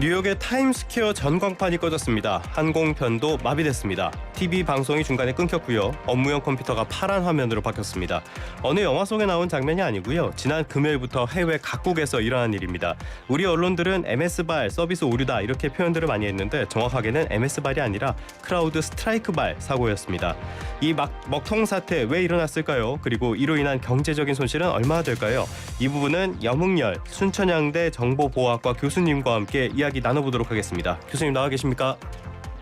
뉴욕의 타임스퀘어 전광판이 꺼졌습니다. 항공편도 마비됐습니다. TV 방송이 중간에 끊겼고요. 업무용 컴퓨터가 파란 화면으로 바뀌었습니다. 어느 영화 속에 나온 장면이 아니고요. 지난 금요일부터 해외 각국에서 일어난 일입니다. 우리 언론들은 MS발 서비스 오류다 이렇게 표현들을 많이 했는데 정확하게는 MS발이 아니라 크라우드 스트라이크발 사고였습니다. 이 먹통 사태 왜 일어났을까요? 그리고 이로 인한 경제적인 손실은 얼마나 될까요? 이 부분은 염흥열 순천향대 정보보호학과 교수님과 함께 이야기 나눠보도록 하겠습니다. 교수님 나와 계십니까?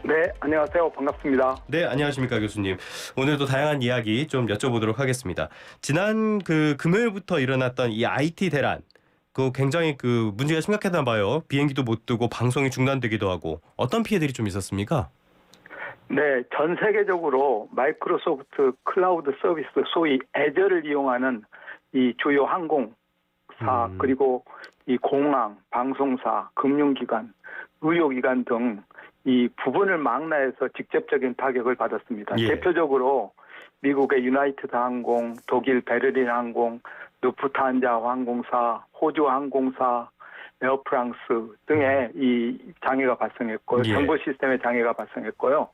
네, 안녕하세요. 반갑습니다. 네, 안녕하십니까 교수님. 오늘도 다양한 이야기 좀 여쭤보도록 하겠습니다. 지난 금요일부터 일어났던 이 IT 대란, 굉장히 문제가 심각했나 봐요. 비행기도 못 뜨고 방송이 중단되기도 하고 어떤 피해들이 좀 있었습니까? 네, 전 세계적으로 마이크로소프트 클라우드 서비스, 소위 애저를 이용하는 이 주요 항공사 그리고 이 공항, 방송사, 금융기관, 의료기관 등 이 부분을 망라해서 직접적인 타격을 받았습니다. 예. 대표적으로 미국의 유나이티드 항공, 독일 베를린 항공, 루프트한자 항공사, 호주 항공사, 에어프랑스 등의 이 장애가 발생했고요. 예. 정보 시스템의 장애가 발생했고요.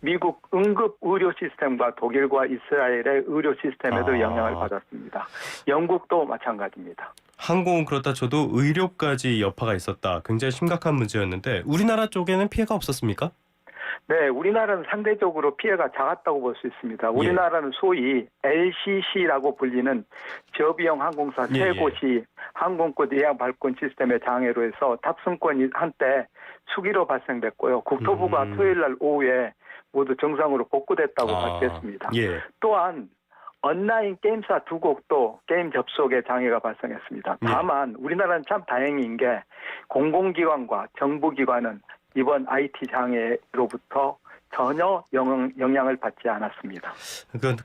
미국 응급 의료 시스템과 독일과 이스라엘의 의료 시스템에도 영향을 받았습니다. 영국도 마찬가지입니다. 항공은 그렇다 쳐도 의료까지 여파가 있었다. 굉장히 심각한 문제였는데 우리나라 쪽에는 피해가 없었습니까? 네, 우리나라는 상대적으로 피해가 작았다고 볼 수 있습니다. 우리나라는 소위 LCC라고 불리는 저비용 항공사 세 곳이 항공권 예약 발권 시스템의 장애로 해서 탑승권이 한때 수기로 발생됐고요. 국토부가 토요일 날 오후에 모두 정상으로 복구됐다고 발표했습니다. 예. 또한 온라인 게임사 두 곳도 게임 접속에 장애가 발생했습니다. 다만 우리나라는 참 다행인 게 공공기관과 정부기관은 이번 IT 장애로부터 전혀 영향을 받지 않았습니다.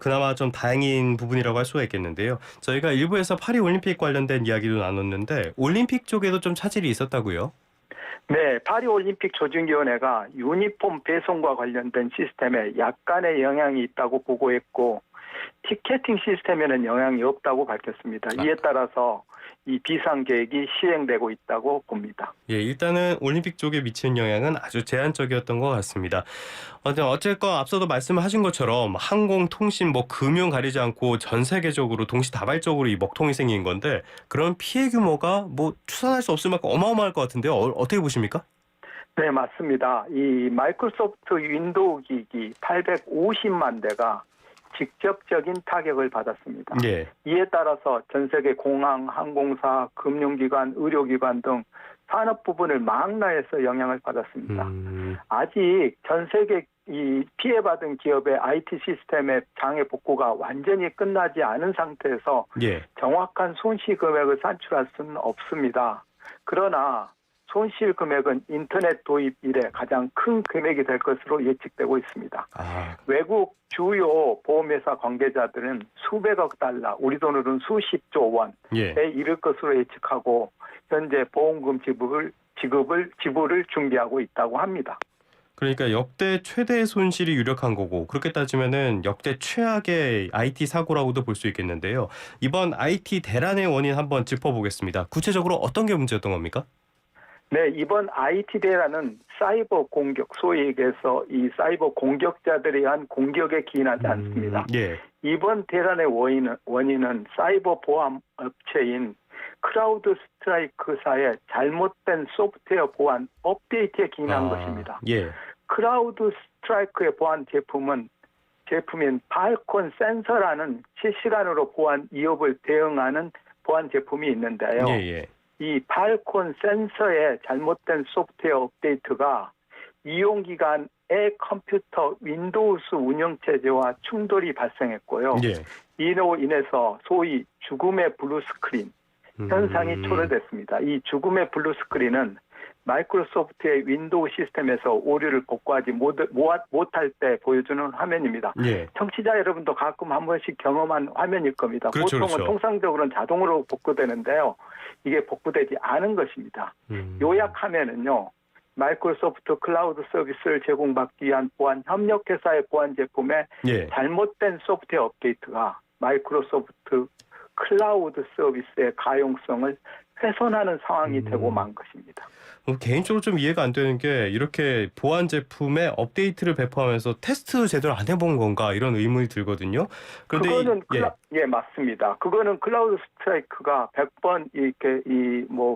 그나마 좀 다행인 부분이라고 할 수가 있겠는데요. 저희가 일부에서 파리올림픽 관련된 이야기도 나눴는데 올림픽 쪽에도 좀 차질이 있었다고요? 네, 파리올림픽 조직위원회가 유니폼 배송과 관련된 시스템에 약간의 영향이 있다고 보고했고 티켓팅 시스템에는 영향이 없다고 밝혔습니다. 이에 따라서 이 비상 계획이 시행되고 있다고 봅니다. 예, 일단은 올림픽 쪽에 미치는 영향은 아주 제한적이었던 것 같습니다. 어쨌건 앞서도 말씀하신 것처럼 항공, 통신, 금융 가리지 않고 전 세계적으로 동시다발적으로 이 먹통이 생긴 건데 그런 피해 규모가 추산할 수 없을 만큼 어마어마할 것 같은데요. 어떻게 보십니까? 네, 맞습니다. 이 마이크로소프트 윈도우 기기 850만 대가 직접적인 타격을 받았습니다. 예. 이에 따라서 전 세계 공항, 항공사, 금융기관, 의료기관 등 산업 부분을 망라해서 영향을 받았습니다. 아직 전 세계 이 피해받은 기업의 IT 시스템의 장애 복구가 완전히 끝나지 않은 상태에서 정확한 손실 금액을 산출할 수는 없습니다. 그러나 손실 금액은 인터넷 도입 이래 가장 큰 금액이 될 것으로 예측되고 있습니다. 외국 주요 보험회사 관계자들은 수백억 달러, 우리 돈으로는 수십조 원에 이를 것으로 예측하고 현재 보험금 지급을 준비하고 있다고 합니다. 그러니까 역대 최대의 손실이 유력한 거고 그렇게 따지면은 역대 최악의 IT 사고라고도 볼 수 있겠는데요. 이번 IT 대란의 원인 한번 짚어보겠습니다. 구체적으로 어떤 게 문제였던 겁니까? 네, 이번 IT 대란은 사이버 공격, 소위 얘기해서 이 사이버 공격자들에 의한 공격에 기인하지 않습니다. 이번 대란의 원인은 사이버 보안 업체인 크라우드 스트라이크사의 잘못된 소프트웨어 보안 업데이트에 기인한 것입니다. 크라우드 스트라이크의 보안 제품인 팔콘 센서라는 실시간으로 보안 위협을 대응하는 보안 제품이 있는데요. 이 팔콘 센서의 잘못된 소프트웨어 업데이트가 이용기관의 컴퓨터 윈도우스 운영체제와 충돌이 발생했고요. 이로 인해서 소위 죽음의 블루스크린 현상이 초래됐습니다. 이 죽음의 블루스크린은 마이크로소프트의 윈도우 시스템에서 오류를 복구하지 못할 때 보여주는 화면입니다. 청취자 여러분도 가끔 한 번씩 경험한 화면일 겁니다. 보통은 통상적으로는 자동으로 복구되는데요. 이게 복구되지 않은 것입니다. 요약하면은요. 마이크로소프트 클라우드 서비스를 제공받기 위한 보안 협력회사의 보안 제품에 잘못된 소프트웨어 업데이트가 마이크로소프트 클라우드 서비스의 가용성을 훼손하는 상황이 되고 만 것입니다. 개인적으로 좀 이해가 안 되는 게 이렇게 보안 제품에 업데이트를 배포하면서 테스트 제대로 안 해본 건가 이런 의문이 들거든요. 그런데 그거는 예, 맞습니다. 그거는 클라우드 스트라이크가 100번 이렇게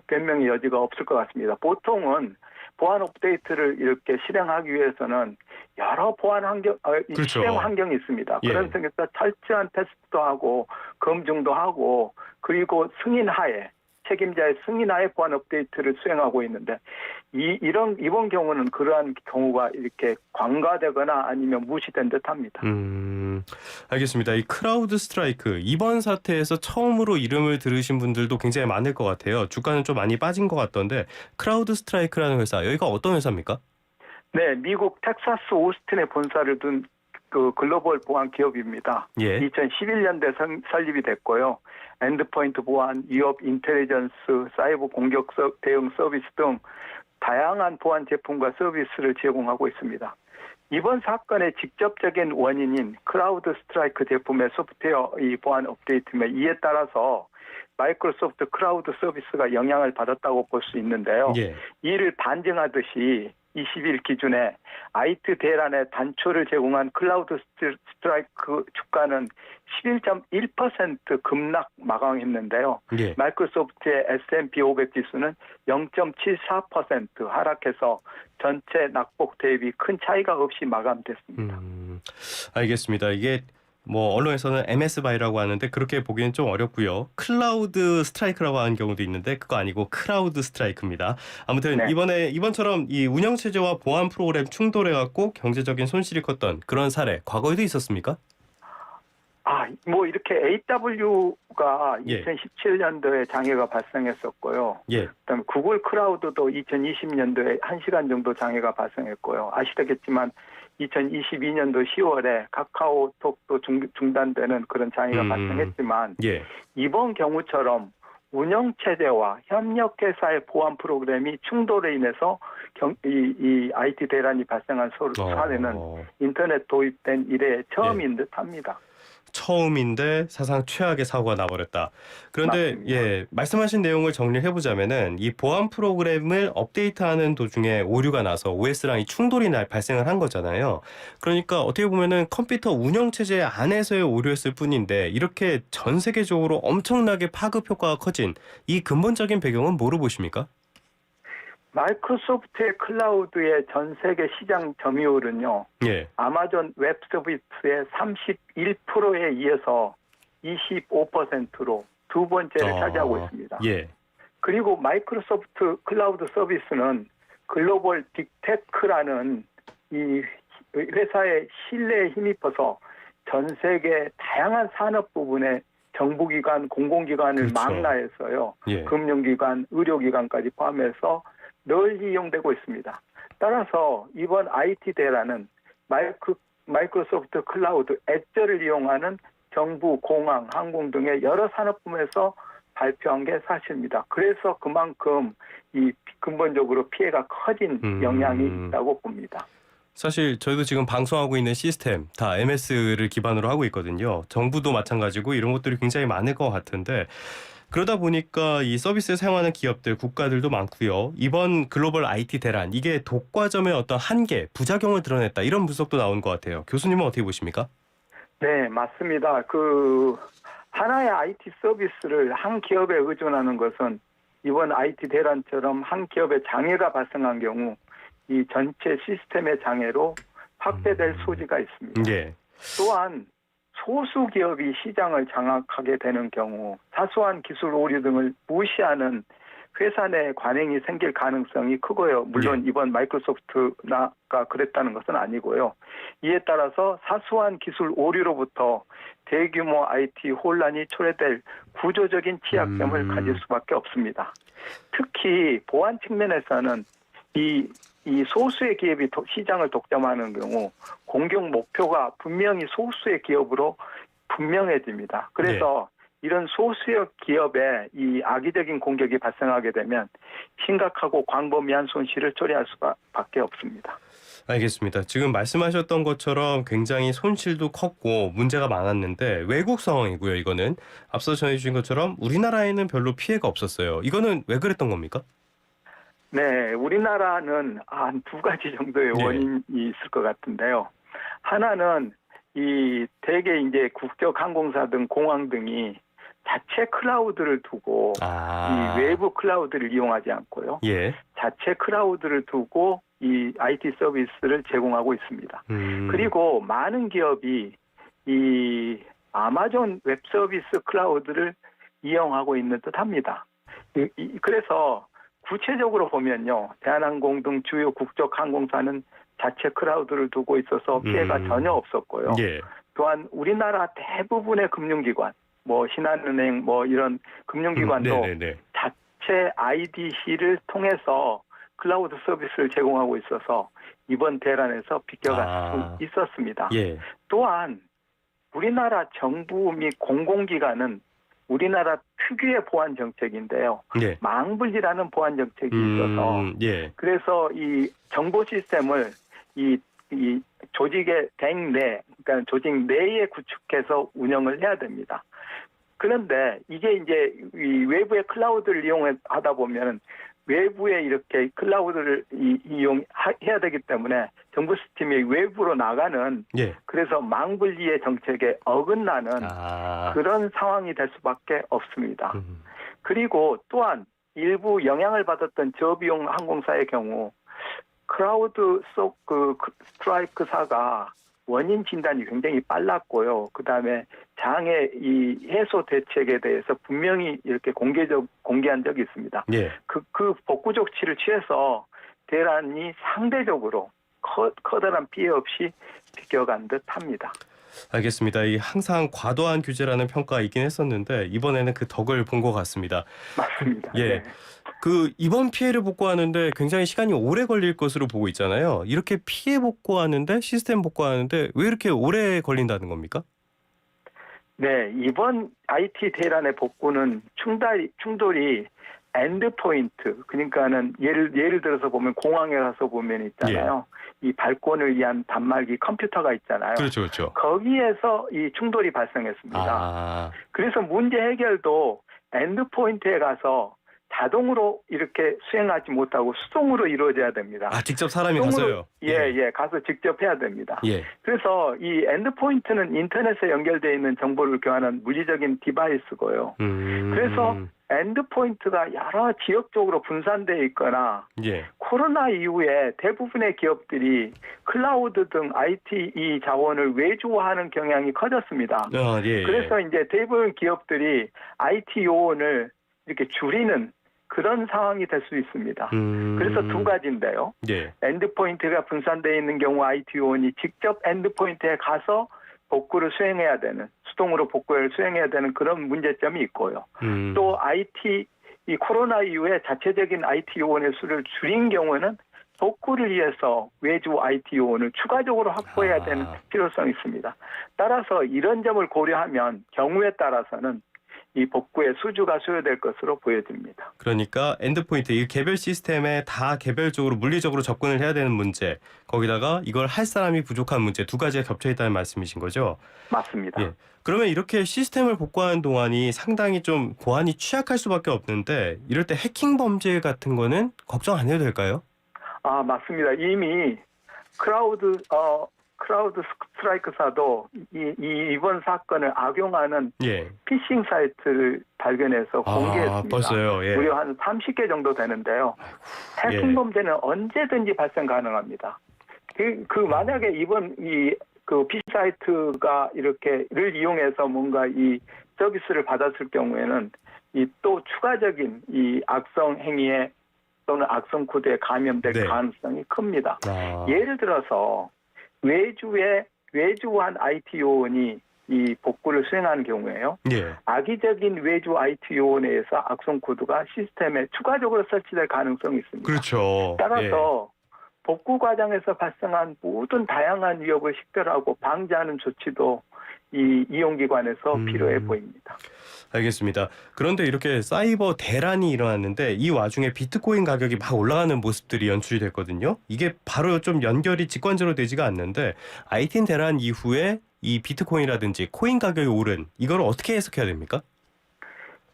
변명의 여지가 없을 것 같습니다. 보통은 보안 업데이트를 이렇게 실행하기 위해서는 여러 보안 환경, 그렇죠. 실행 환경이 있습니다. 예. 그런 점에서 철저한 테스트도 하고 검증도 하고 그리고 승인하에 책임자의 승인하에 보안 업데이트를 수행하고 있는데 이번 경우는 그러한 경우가 이렇게 관가되거나 아니면 무시된 듯합니다. 알겠습니다. 이 크라우드 스트라이크 이번 사태에서 처음으로 이름을 들으신 분들도 굉장히 많을 것 같아요. 주가는 좀 많이 빠진 것 같던데 크라우드 스트라이크라는 회사 여기가 어떤 회사입니까? 네, 미국 텍사스 오스틴에 본사를 둔 그 글로벌 보안 기업입니다. 예. 2011년대 설립이 됐고요. 엔드포인트 보안, 위협 인텔리전스, 사이버 공격 대응 서비스 등 다양한 보안 제품과 서비스를 제공하고 있습니다. 이번 사건의 직접적인 원인인 크라우드 스트라이크 제품의 소프트웨어 이 보안 업데이트며 이에 따라서 마이크로소프트 클라우드 서비스가 영향을 받았다고 볼 수 있는데요. 예. 이를 반증하듯이 20일 기준에 IT 대란의 단초를 제공한 클라우드 스트라이크 주가는 11.1% 급락 마감했는데요. 예. 마이크로소프트의 S&P 500 지수는 0.74% 하락해서 전체 낙폭 대비 큰 차이가 없이 마감됐습니다. 알겠습니다. 이게 언론에서는 MS 바이라고 하는데 그렇게 보기엔 좀 어렵고요. 클라우드 스트라이크라고 하는 경우도 있는데 그거 아니고 크라우드 스트라이크입니다. 아무튼 네. 이번처럼 이 운영 체제와 보안 프로그램 충돌해 갖고 경제적인 손실이 컸던 그런 사례 과거에도 있었습니까? 이렇게 AW가 예. 2017년도에 장애가 발생했었고요. 예. 그다음에 구글 클라우드도 2020년도에 1시간 정도 장애가 발생했고요. 아시겠지만 2022년도 10월에 카카오톡도 중단되는 그런 장애가 발생했지만 예. 이번 경우처럼 운영체제와 협력회사의 보안 프로그램이 충돌에 인해서 이 IT 대란이 발생한 사례는 인터넷 도입된 이래 처음인 듯합니다. 처음인데 사상 최악의 사고가 나버렸다. 그런데 맞습니다. 말씀하신 내용을 정리해보자면은 이 보안 프로그램을 업데이트하는 도중에 오류가 나서 OS랑 이 충돌이 발생을 한 거잖아요. 그러니까 어떻게 보면은 컴퓨터 운영 체제 안에서의 오류였을 뿐인데 이렇게 전 세계적으로 엄청나게 파급 효과가 커진 이 근본적인 배경은 뭐로 보십니까? 마이크로소프트의 클라우드의 전 세계 시장 점유율은요. 예. 아마존 웹 서비스의 31%에 이어서 25%로 두 번째를 차지하고 있습니다. 예. 그리고 마이크로소프트 클라우드 서비스는 글로벌 빅테크라는 이 회사의 신뢰에 힘입어서 전 세계 다양한 산업 부분에 정부기관, 공공기관을 그렇죠. 망라해서요. 예. 금융기관, 의료기관까지 포함해서 널리 이용되고 있습니다. 따라서 이번 IT 대란은 마이크로소프트 클라우드 엣저를 이용하는 정부, 공항, 항공 등의 여러 산업부에서 발표한 게 사실입니다. 그래서 그만큼 이 근본적으로 피해가 커진 영향이 있다고 봅니다. 사실 저희도 지금 방송하고 있는 시스템 다 MS를 기반으로 하고 있거든요. 정부도 마찬가지고 이런 것들이 굉장히 많을 것 같은데 그러다 보니까 이 서비스를 사용하는 기업들, 국가들도 많고요. 이번 글로벌 IT 대란, 이게 독과점의 어떤 한계, 부작용을 드러냈다. 이런 분석도 나온 것 같아요. 교수님은 어떻게 보십니까? 네, 맞습니다. 하나의 IT 서비스를 한 기업에 의존하는 것은 이번 IT 대란처럼 한 기업에 장애가 발생한 경우 이 전체 시스템의 장애로 확대될 소지가 있습니다. 예. 또한 소수 기업이 시장을 장악하게 되는 경우 사소한 기술 오류 등을 무시하는 회사 내 관행이 생길 가능성이 크고요. 물론 이번 마이크로소프트가 그랬다는 것은 아니고요. 이에 따라서 사소한 기술 오류로부터 대규모 IT 혼란이 초래될 구조적인 취약점을 가질 수밖에 없습니다. 특히 보안 측면에서는 이 소수의 기업이 시장을 독점하는 경우 공격 목표가 분명히 소수의 기업으로 분명해집니다. 그래서 이런 소수의 기업에 이 악의적인 공격이 발생하게 되면 심각하고 광범위한 손실을 초래할 수밖에 없습니다. 알겠습니다. 지금 말씀하셨던 것처럼 굉장히 손실도 컸고 문제가 많았는데 외국 상황이고요. 이거는 앞서 전해주신 것처럼 우리나라에는 별로 피해가 없었어요. 이거는 왜 그랬던 겁니까? 네, 우리나라는 한 두 가지 정도의 예. 원인이 있을 것 같은데요. 하나는 이 대개 이제 국적 항공사 등 공항 등이 자체 클라우드를 두고 이 외부 클라우드를 이용하지 않고요. 예. 자체 클라우드를 두고 이 IT 서비스를 제공하고 있습니다. 그리고 많은 기업이 이 아마존 웹 서비스 클라우드를 이용하고 있는 듯합니다. 그래서 구체적으로 보면요, 대한항공 등 주요 국적 항공사는 자체 클라우드를 두고 있어서 피해가 전혀 없었고요. 예. 또한 우리나라 대부분의 금융기관, 뭐 신한은행, 뭐 이런 금융기관도 자체 IDC를 통해서 클라우드 서비스를 제공하고 있어서 이번 대란에서 비껴갈 수 있었습니다. 예. 또한 우리나라 정부 및 공공기관은 우리나라 특유의 보안 정책인데요. 예. 망불리라는 보안 정책이 있어서 예. 그래서 이 정보 시스템을 이 조직의 내, 그러니까 조직 내에 구축해서 운영을 해야 됩니다. 그런데 이게 이제 이 외부의 클라우드를 이용하다 보면 외부에 이렇게 클라우드를 이용해야 되기 때문에 정보 시스템이 외부로 나가는 그래서 망분리의 정책에 어긋나는 그런 상황이 될 수밖에 없습니다. 그리고 또한 일부 영향을 받았던 저비용 항공사의 경우 크라우드 속 그 스트라이크사가 원인 진단이 굉장히 빨랐고요. 그다음에 장애 이 해소 대책에 대해서 분명히 이렇게 공개한 적이 있습니다. 예. 그 복구 조치를 취해서 대란이 상대적으로 커다란 피해 없이 비껴간 듯합니다. 알겠습니다. 이 항상 과도한 규제라는 평가가 있긴 했었는데 이번에는 그 덕을 본 것 같습니다. 맞습니다. 예. 네. 그 이번 피해를 복구하는데 굉장히 시간이 오래 걸릴 것으로 보고 있잖아요. 이렇게 피해 복구하는데 시스템 복구하는데 왜 이렇게 오래 걸린다는 겁니까? 네, 이번 IT 대란의 복구는 충돌이 엔드포인트, 그러니까는 예를 들어서 보면 공항에 가서 보면 있잖아요. 이 발권을 위한 단말기 컴퓨터가 있잖아요. 그렇죠. 거기에서 이 충돌이 발생했습니다. 그래서 문제 해결도 엔드포인트에 가서 자동으로 이렇게 수행하지 못하고 수동으로 이루어져야 됩니다. 직접 사람이 가서요? 예, 가서 직접 해야 됩니다. 예. 그래서 이 엔드포인트는 인터넷에 연결되어 있는 정보를 교환하는 물리적인 디바이스고요. 그래서 엔드포인트가 여러 지역적으로 분산되어 있거나 코로나 이후에 대부분의 기업들이 클라우드 등 IT 이 자원을 외주화하는 경향이 커졌습니다. 그래서 이제 대부분 기업들이 IT 요원을 이렇게 줄이는 그런 상황이 될 수 있습니다. 그래서 두 가지인데요. 엔드포인트가 분산되어 있는 경우 IT 요원이 직접 엔드포인트에 가서 복구를 수행해야 되는, 수동으로 복구를 수행해야 되는 그런 문제점이 있고요. 또 이 코로나 이후에 자체적인 IT 요원의 수를 줄인 경우는 복구를 위해서 외주 IT 요원을 추가적으로 확보해야 되는 필요성이 있습니다. 따라서 이런 점을 고려하면 경우에 따라서는 이 복구의 수주가 소요될 것으로 보여집니다. 그러니까 엔드포인트, 이 개별 시스템에 다 개별적으로 물리적으로 접근을 해야 되는 문제, 거기다가 이걸 할 사람이 부족한 문제 두 가지가 겹쳐 있다는 말씀이신 거죠? 맞습니다. 예. 그러면 이렇게 시스템을 복구하는 동안이 상당히 좀 보안이 취약할 수밖에 없는데 이럴 때 해킹 범죄 같은 거는 걱정 안 해도 될까요? 맞습니다. 이미 크라우드 스트라이크사도 이번 사건을 악용하는 피싱 사이트를 발견해서 공개했습니다. 벌써요? 예. 무려 한 30개 정도 되는데요. 해킹 범죄는 언제든지 발생 가능합니다. 만약에 이번 그 피싱 사이트가 이렇게를 이용해서 뭔가 이 서비스를 받았을 경우에는 또 추가적인 이 악성 행위에 또는 악성 코드에 감염될 가능성이 큽니다. 예를 들어서 외주한 IT 요원이 이 복구를 수행하는 경우에요. 악의적인 외주 IT 요원에 의해서 악성 코드가 시스템에 추가적으로 설치될 가능성이 있습니다. 그렇죠. 따라서 복구 과정에서 발생한 모든 다양한 위협을 식별하고 방지하는 조치도 이 이용기관에서 필요해 보입니다. 알겠습니다. 그런데 이렇게 사이버 대란이 일어났는데 이 와중에 비트코인 가격이 막 올라가는 모습들이 연출이 됐거든요. 이게 바로 좀 연결이 직관적으로 되지가 않는데 IT 대란 이후에 이 비트코인이라든지 코인 가격이 오른 이걸 어떻게 해석해야 됩니까?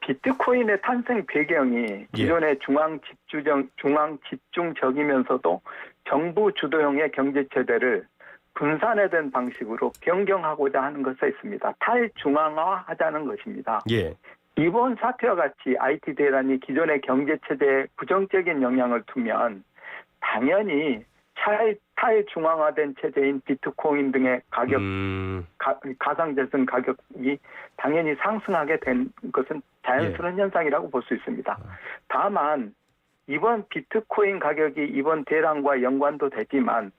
비트코인의 탄생 배경이 기존의 중앙 집중적이면서도 정부 주도형의 경제 체제를 분산화된 방식으로 변경하고자 하는 것에 있습니다. 탈중앙화하자는 것입니다. 예. 이번 사태와 같이 IT 대란이 기존의 경제 체제에 부정적인 영향을 두면 당연히 탈중앙화된 체제인 비트코인 등의 가격, 가상자산 가격이 당연히 상승하게 된 것은 자연스러운 현상이라고 볼 수 있습니다. 다만 이번 비트코인 가격이 이번 대란과 연관도 되지만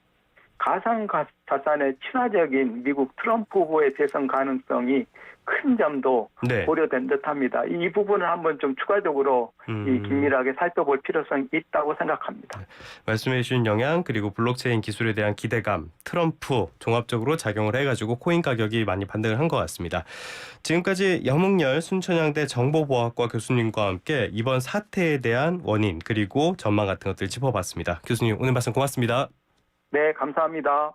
가상자산의 친화적인 미국 트럼프 후보의 재선 가능성이 큰 점도 고려된 듯합니다. 이 부분을 한번 좀 추가적으로 긴밀하게 살펴볼 필요성이 있다고 생각합니다. 말씀해 주신 영향 그리고 블록체인 기술에 대한 기대감, 트럼프 종합적으로 작용을 해가지고 코인 가격이 많이 반등을 한 것 같습니다. 지금까지 염흥열 순천향대 정보보학과 교수님과 함께 이번 사태에 대한 원인 그리고 전망 같은 것들 짚어봤습니다. 교수님 오늘 말씀 고맙습니다. 네, 감사합니다.